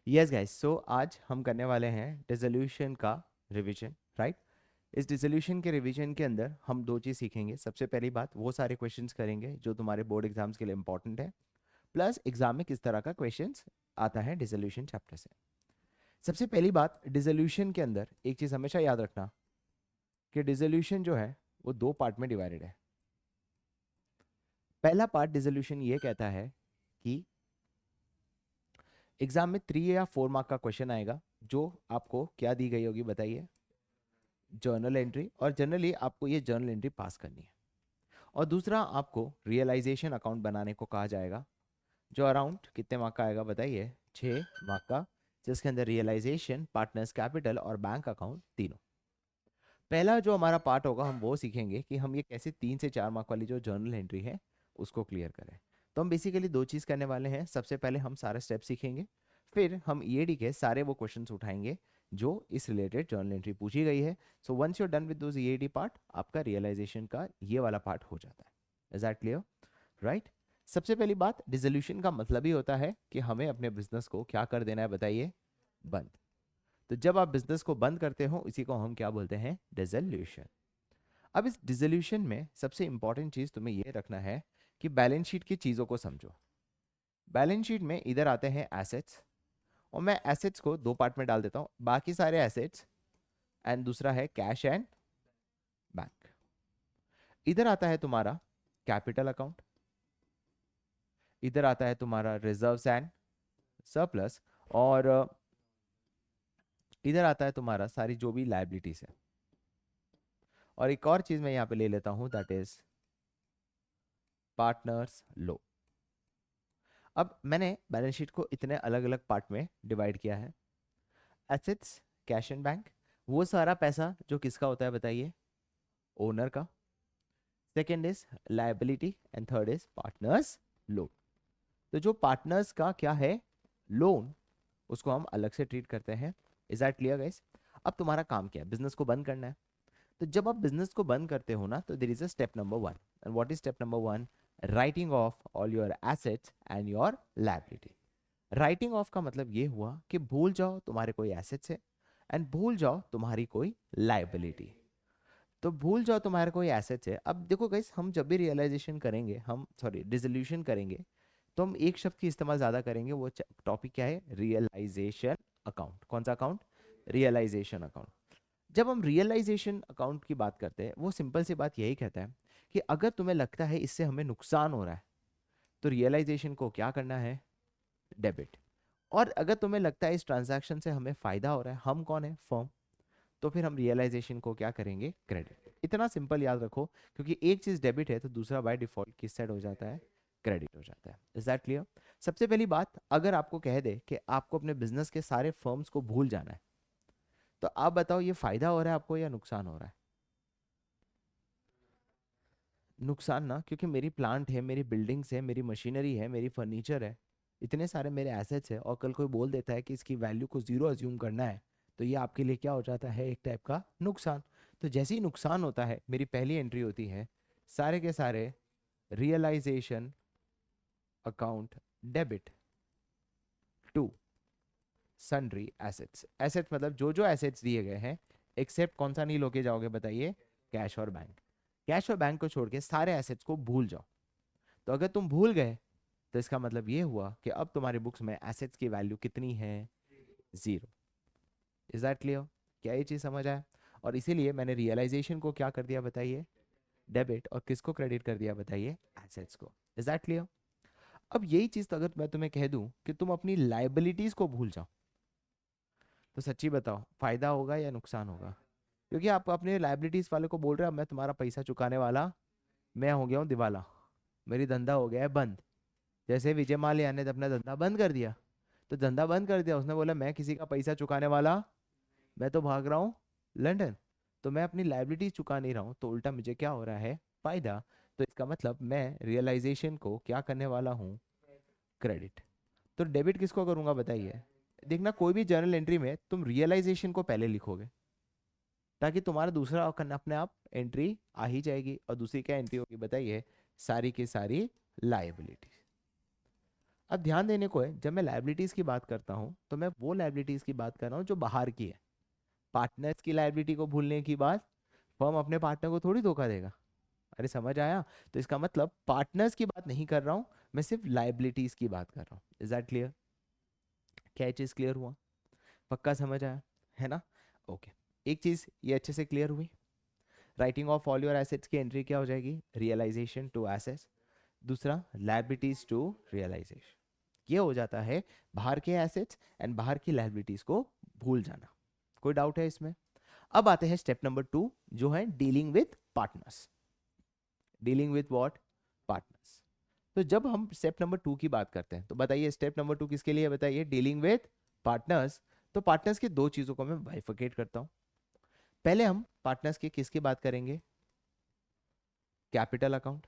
Yes guys, सो आज हम करने वाले हैं डिसोल्यूशन का रिवीजन, राइट। इस डिसोल्यूशन के रिवीजन के अंदर हम दो चीज़ सीखेंगे। सबसे पहली बात, वो सारे क्वेश्चंस करेंगे जो तुम्हारे बोर्ड एग्जाम्स के लिए इंपॉर्टेंट है, प्लस एग्जाम में किस तरह का क्वेश्चंस आता है डिसोल्यूशन चैप्टर से। सबसे पहली बात, डिसोल्यूशन के अंदर एक चीज़ हमेशा याद रखना कि डिसोल्यूशन जो है वो दो पार्ट में डिवाइडेड है। पहला पार्ट डिसोल्यूशन ये कहता है कि एग्जाम में 3 या 4 मार्क का क्वेश्चन आएगा, जो आपको क्या दी गई होगी बताइए, जर्नल एंट्री, और जनरली आपको ये जर्नल एंट्री पास करनी है। और दूसरा आपको रियलाइजेशन अकाउंट बनाने को कहा जाएगा, जो अराउंड कितने मार्क का आएगा बताइए, 6 मार्क का, जिसके अंदर रियलाइजेशन, पार्टनर्स कैपिटल और बैंक अकाउंट तीनों। पहला जो हमारा पार्ट होगा हम वो सीखेंगे कि हम ये कैसे 3 से 4 मार्क वाली जो जर्नल एंट्री है उसको क्लियर करें। तो हम बेसिकली दो चीज़ करने वाले हैं। सबसे पहले हम सारे स्टेप सीखेंगे, फिर हम ईएडी के सारे वो क्वेश्चंस उठाएंगे जो इस रिलेटेड जर्नल एंट्री पूछी गई है। So once you are done with those EAD part, आपका रियलाइजेशन का ये वाला पार्ट हो जाता है। Is that clear? राइट। सबसे पहली बात, डिसोल्यूशन का मतलब ही होता है कि हमें अपने बिजनेस को क्या कर देना है बताइए, बंद। तो जब आप बिजनेस को बंद करते हो, इसी को हम क्या बोलते हैं, डिसोल्यूशन। अब इस डिसोल्यूशन में सबसे इंपॉर्टेंट चीज तुम्हें ये रखना है कि बैलेंस शीट की चीजों को समझो। बैलेंस शीट में इधर आते हैं एसेट्स, और मैं एसेट्स को दो पार्ट में डाल देता हूं, बाकी सारे एसेट्स, एंड दूसरा है कैश एंड बैंक। इधर आता है तुम्हारा कैपिटल अकाउंट, इधर आता है तुम्हारा रिजर्व्स एंड सरप्लस, और इधर आता है तुम्हारा सारी जो भी लाइबिलिटीज है। और एक और चीज मैं यहाँ पे ले लेता हूं, दैट इज पार्टनर्स लो। अब मैंने बैलेंस शीट को इतने अलग अलग पार्ट में डिवाइड किया है। एसेट्स, कैश एंड बैंक, वो सारा पैसा जो किसका होता है बताइए, ओनर का। Second is liability, and third is partners loan. तो जो पार्टनर्स का क्या है, लोन, उसको हम अलग से ट्रीट करते हैं। Is that clear guys? अब तुम्हारा काम क्या है, बिजनेस को बंद करना है। तो जब आप बिजनेस को बंद करते हो ना, तो there is a step number 1, and what is step number 1? Writing off all your assets and your liability. Writing off का मतलब ये हुआ कि भूल जाओ तुम्हारे कोई एसेट्स है, एंड भूल जाओ तुम्हारी कोई लाइबिलिटी। तो भूल जाओ तुम्हारे कोई एसेट्स है। अब देखो गाइस, हम जब भी रियलाइजेशन करेंगे, हम सॉरी डिसोल्यूशन करेंगे, तो हम एक शब्द की इस्तेमाल ज़्यादा करेंगे। वो टॉपिक क्या है, रियलाइजेशन अकाउंट। कौन सा अकाउंट? Realisation account. जब हम रियलाइजेशन अकाउंट की बात करते हैं, वो सिंपल सी बात यही कहता है कि अगर तुम्हें लगता है इससे हमें नुकसान हो रहा है, तो रियलाइजेशन को क्या करना है, डेबिट। और अगर तुम्हें लगता है इस ट्रांजैक्शन से हमें फायदा हो रहा है, हम कौन है, फर्म, तो फिर हम रियलाइजेशन को क्या करेंगे, क्रेडिट। इतना सिंपल याद रखो, क्योंकि एक चीज डेबिट है तो दूसरा बाय डिफॉल्ट किस साइड हो जाता है, क्रेडिट हो जाता है। Is that clear? सबसे पहली बात, अगर आपको कह दे कि आपको अपने बिजनेस के सारे फर्म्स को भूल जाना है, तो आप बताओ ये फायदा हो रहा है आपको या नुकसान हो रहा है? नुकसान ना, क्योंकि मेरी प्लांट है, मेरी बिल्डिंग्स है, मेरी मशीनरी है, मेरी फर्नीचर है, इतने सारे मेरे एसेट्स है, और कल कोई बोल देता है कि इसकी वैल्यू को जीरो अज्यूम करना है, तो ये आपके लिए क्या हो जाता है, एक टाइप का नुकसान। तो जैसे ही नुकसान होता है, मेरी पहली एंट्री होती है सारे के सारे realisation account debit to sundry assets. Assets मतलब जो जो एसेट्स दिए गए हैं, एक्सेप्ट कौन सा नहीं लोगे जाओगे बताइए, कैश और बैंक। कैश और बैंक को छोड़ के सारे एसेट्स को भूल जाओ। तो अगर तुम भूल गए, तो इसका मतलब ये हुआ कि अब तुम्हारी बुक्स में एसेट्स की वैल्यू कितनी है, जीरो। Is that clear? क्या ये चीज समझ आया? और इसीलिए मैंने रियलाइजेशन को क्या कर दिया बताइए, डेबिट, और किसको क्रेडिट कर दिया बताइए, एसेट्स को। Is that clear? अब यही चीज तो अगर मैं तुम्हें कह दूं कि तुम अपनी लाइबिलिटीज को भूल जाओ, तो सच्ची बताओ फायदा होगा या नुकसान होगा? क्योंकि आप अपने लाइबिलिटीज वाले को बोल रहे हो, मैं तुम्हारा पैसा चुकाने वाला, मैं हो गया हूँ दिवाला, मेरी धंधा हो गया है बंद। जैसे विजय माल्या ने अपना धंधा बंद कर दिया, तो धंधा बंद कर दिया, उसने बोला मैं किसी का पैसा चुकाने वाला, मैं तो भाग रहा हूँ लंदन, तो मैं अपनी लाइबिलिटी चुका नहीं रहा हूँ, तो उल्टा मुझे क्या हो रहा है, फायदा। तो इसका मतलब मैं रियलाइजेशन को क्या करने वाला हूँ, क्रेडिट। तो डेबिट किसको करूंगा बताइए? देखना, कोई भी जर्नल एंट्री में तुम रियलाइजेशन को पहले लिखोगे, ताकि तुम्हारा दूसरा अपने आप एंट्री आ ही जाएगी। और दूसरी क्या एंट्री होगी बताइए, सारी की सारी लाइबिलिटी। अब ध्यान देने को है, जब मैं लाइबिलिटीज की बात करता हूँ तो मैं वो लाइबिलिटीज की बात कर रहा हूँ जो बाहर की है। पार्टनर्स की लाइबिलिटी को भूलने की बात, फर्म अपने पार्टनर को थोड़ी धोखा देगा। अरे समझ आया? तो इसका मतलब पार्टनर्स की बात नहीं कर रहा हूँ, मैं सिर्फ लाइबिलिटीज की बात कर रहा हूँ। Is that clear? क्या ये चीज क्लियर हुआ? पक्का समझ आया है ना? ओके। एक चीज ये अच्छे से क्लियर हुई, writing off all your assets की एंट्री क्या हो जाएगी? Realisation to assets. दूसरा लाइबिलिटीज टू रियलाइजेशन। ये हो जाता है बाहर के एसेट्स एंड बाहर की लाइबिलिटीज को भूल जाना। कोई डाउट है इसमें? अब आते हैं स्टेप नंबर 2, जो है dealing with partners. Dealing with what? Partners. तो जब हम स्टेप नंबर 2 की बात करते हैं तो बताइए स्टेप नंबर 2 किसके लिए? बताइए, डीलिंग विथ पार्टनर्स। तो पार्टनर्स की दो चीजों को मैं बाइफरकेट करता हूं। पहले हम पार्टनर्स की किसकी बात करेंगे? Capital account.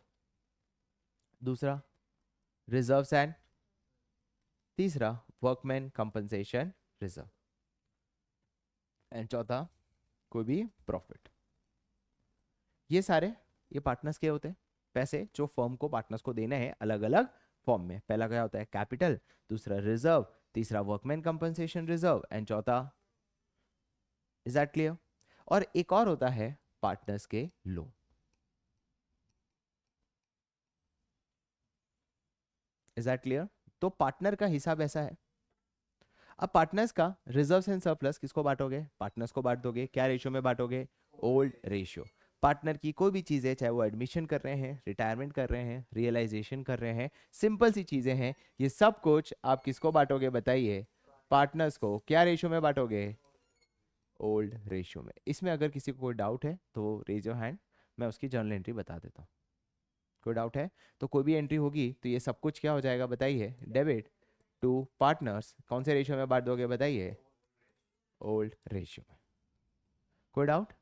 दूसरा रिजर्व्स एंड, तीसरा वर्कमैन कंपनसेशन रिजर्व, एंड चौथा कोई भी प्रॉफिट। ये सारे ये पार्टनर्स के होते हैं, पैसे जो फर्म को पार्टनर्स को देने हैं अलग अलग फॉर्म में। पहला क्या होता है? कैपिटल, दूसरा रिजर्व, तीसरा वर्कमैन कंपनसेशन रिजर्व, एंड चौथा, इज दैट क्लियर? और एक और होता है पार्टनर्स के लोन। Is that clear? तो पार्टनर का हिसाब ऐसा है। अब पार्टनर्स का रिजर्व्स एंड सरप्लस किसको बांटोगे? पार्टनर्स को बांट दोगे। क्या रेशियो में बांटोगे? Old ratio. पार्टनर की कोई भी चीजें, चाहे वो एडमिशन कर रहे हैं, रिटायरमेंट कर रहे हैं, रियलाइजेशन कर रहे हैं, सिंपल सी चीजें हैं, ये सब कुछ आप किसको बांटोगे? बताइए, पार्टनर्स को। क्या रेशियो में बांटोगे? ओल्ड रेशियो में। इसमें अगर किसी को कोई डाउट है तो रेज योर हैंड, मैं उसकी जर्नल एंट्री बता देता हूँ। कोई डाउट है? तो कोई भी एंट्री होगी तो ये सब कुछ क्या हो जाएगा? बताइए, डेबिट टू पार्टनर्स। कौन से रेशियो में बांट दोगे? बताइए, ओल्ड रेशियो में। कोई डाउट?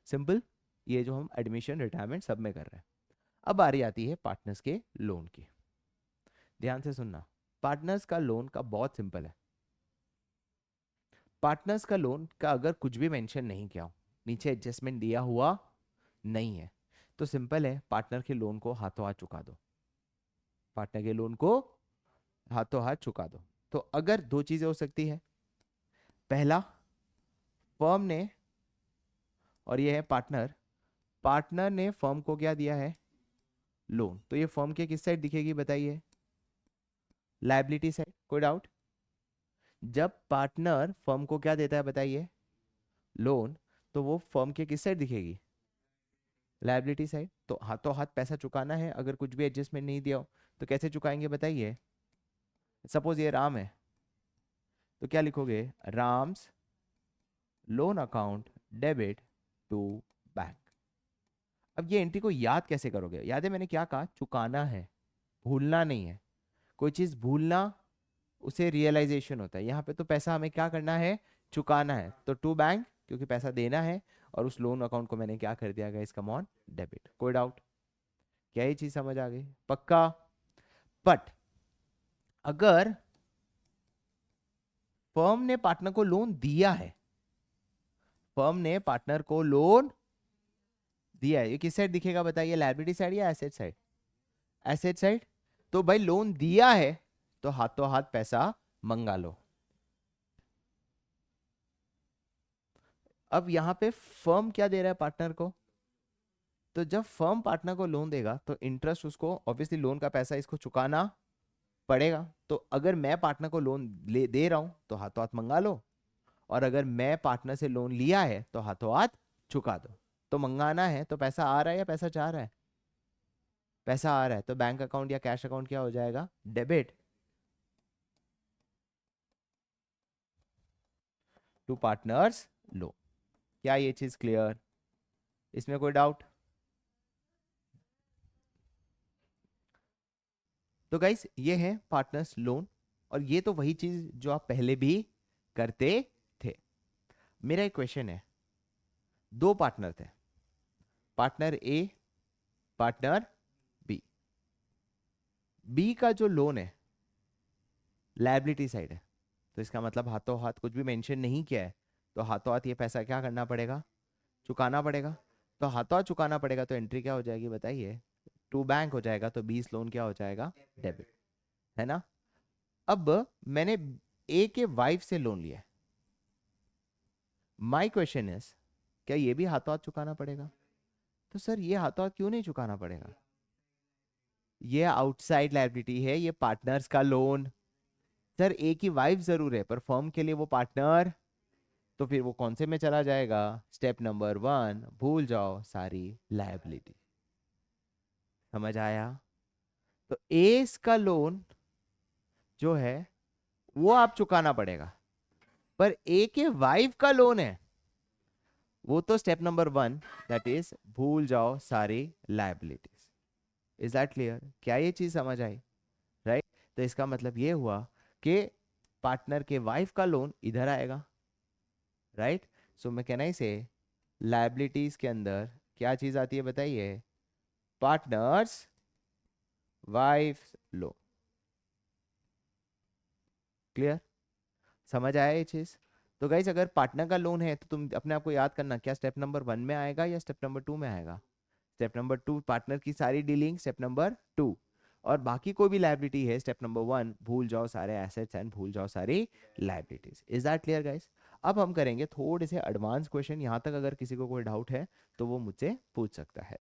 सिंपल। ये जो हम एडमिशन रिटायरमेंट सब में कर रहे हैं। अब बारी आती है पार्टनर्स के लोन की। ध्यान से सुनना, पार्टनर्स का लोन का बहुत सिंपल है। पार्टनर्स का लोन का अगर कुछ भी मेंशन नहीं किया हो, नीचे एडजस्टमेंट दिया हुआ नहीं है, तो सिंपल है, पार्टनर के लोन को हाथों हाथ चुका दो। पार्टनर के लोन को हाथों हाथ चुका दो। तो अगर दो चीजें हो सकती है, पहला, फर्म ने, और ये है पार्टनर, पार्टनर ने फर्म को क्या दिया है? लोन। तो ये फर्म के किस साइड दिखेगी? बताइए, लायबिलिटी साइड। कोई डाउट? जब पार्टनर फर्म को क्या देता है? बताइए, लोन, तो वो फर्म के किस साइड दिखेगी? Liability side. तो हाथों हाथ पैसा चुकाना है, अगर कुछ भी एडजस्टमेंट नहीं दिया हो तो कैसे चुकाएंगे? बताइए। सपोज ये राम है, तो क्या लिखोगे? Ram's loan account debit to bank. अब ये एंट्री को याद कैसे करोगे? याद है मैंने क्या कहा? चुकाना है, भूलना नहीं है। कोई चीज भूलना, उसे रियलाइजेशन होता है। यहाँ पे तो पैसा हमें क्या करना है? चुकाना है। तो टू बैंक, क्योंकि पैसा देना है, और उस लोन अकाउंट को मैंने क्या कर दिया? Guys come on, debit. कोई डाउट? क्या ये चीज समझ आ गई? पक्का? बट अगर फर्म ने पार्टनर को लोन दिया है, फर्म ने पार्टनर को लोन दिया है, ये किस साइड दिखेगा? बताइए, लायबिलिटी साइड या एसेट साइड? Asset side. तो भाई लोन दिया है तो हाथों हाथ पैसा मंगा लो। अब यहां पे फर्म क्या दे रहा है पार्टनर को? तो जब फर्म पार्टनर को लोन देगा तो इंटरेस्ट उसको, ऑब्वियसली लोन का पैसा इसको चुकाना पड़ेगा। तो अगर मैं पार्टनर को लोन ले दे रहा हूं तो हाथों हाथ मंगा लो, और अगर मैं पार्टनर से लोन लिया है तो हाथों हाथ चुका दो। तो मंगाना है तो पैसा आ रहा है या पैसा जा रहा है? पैसा आ रहा है, तो बैंक अकाउंट या कैश अकाउंट क्या हो जाएगा? Debit to partners loan. क्या ये चीज क्लियर? इसमें कोई डाउट? तो गाइस ये है पार्टनर्स लोन, और ये तो वही चीज जो आप पहले भी करते थे। मेरा एक क्वेश्चन है, दो पार्टनर थे, पार्टनर ए, पार्टनर बी। बी का जो लोन है लायबिलिटी साइड है, तो इसका मतलब हाथों हाथ कुछ भी मेंशन नहीं किया है, तो हाथों हाथ ये पैसा क्या करना पड़ेगा? चुकाना पड़ेगा। तो हाथों हाथ चुकाना पड़ेगा, तो एंट्री क्या हो जाएगी? बताइए, टू बैंक हो जाएगा। तो 20 लोन क्या हो जाएगा? डेबिट, है ना? अब मैंने ए के वाइफ से लोन लिया है, माई क्वेश्चन इज क्या ये भी हाथों हाथ चुकाना पड़ेगा? तो सर ये हाथों हाथ क्यों नहीं चुकाना पड़ेगा? ये आउटसाइड लायबिलिटी है, ये पार्टनर्स का लोन। सर ए की वाइफ जरूर है पर फर्म के लिए वो पार्टनर, तो फिर वो कौन से में चला जाएगा? स्टेप नंबर 1, भूल जाओ सारी लायबिलिटी। समझ आया? तो एस का लोन जो है वो आप चुकाना पड़ेगा, पर ए के वाइफ का लोन है वो तो स्टेप नंबर 1, दैट इज भूल जाओ सारी लायबिलिटीज। Is that clear? क्या ये चीज समझ आई? राइट? तो इसका मतलब ये हुआ कि पार्टनर के वाइफ का लोन इधर आएगा, राइट? सो मैं कहना ही से लायबिलिटीज के अंदर क्या चीज आती है बताइए? Partners wife loan. क्लियर? समझ आया ये चीज? तो गाइज अगर पार्टनर का लोन है तो तुम अपने आप को याद करना, क्या स्टेप नंबर 1 में आएगा या स्टेप नंबर 2 में आएगा? स्टेप नंबर 2 पार्टनर की सारी डीलिंग, स्टेप नंबर 2। और बाकी कोई भी लायबिलिटी है स्टेप नंबर 1, भूल जाओ सारे एसेट्स एंड भूल जाओ सारी liabilities. Is that clear guys? अब हम करेंगे थोड़े से एडवांस क्वेश्चन, यहाँ तक अगर किसी को कोई डाउट है तो वो मुझसे पूछ सकता है।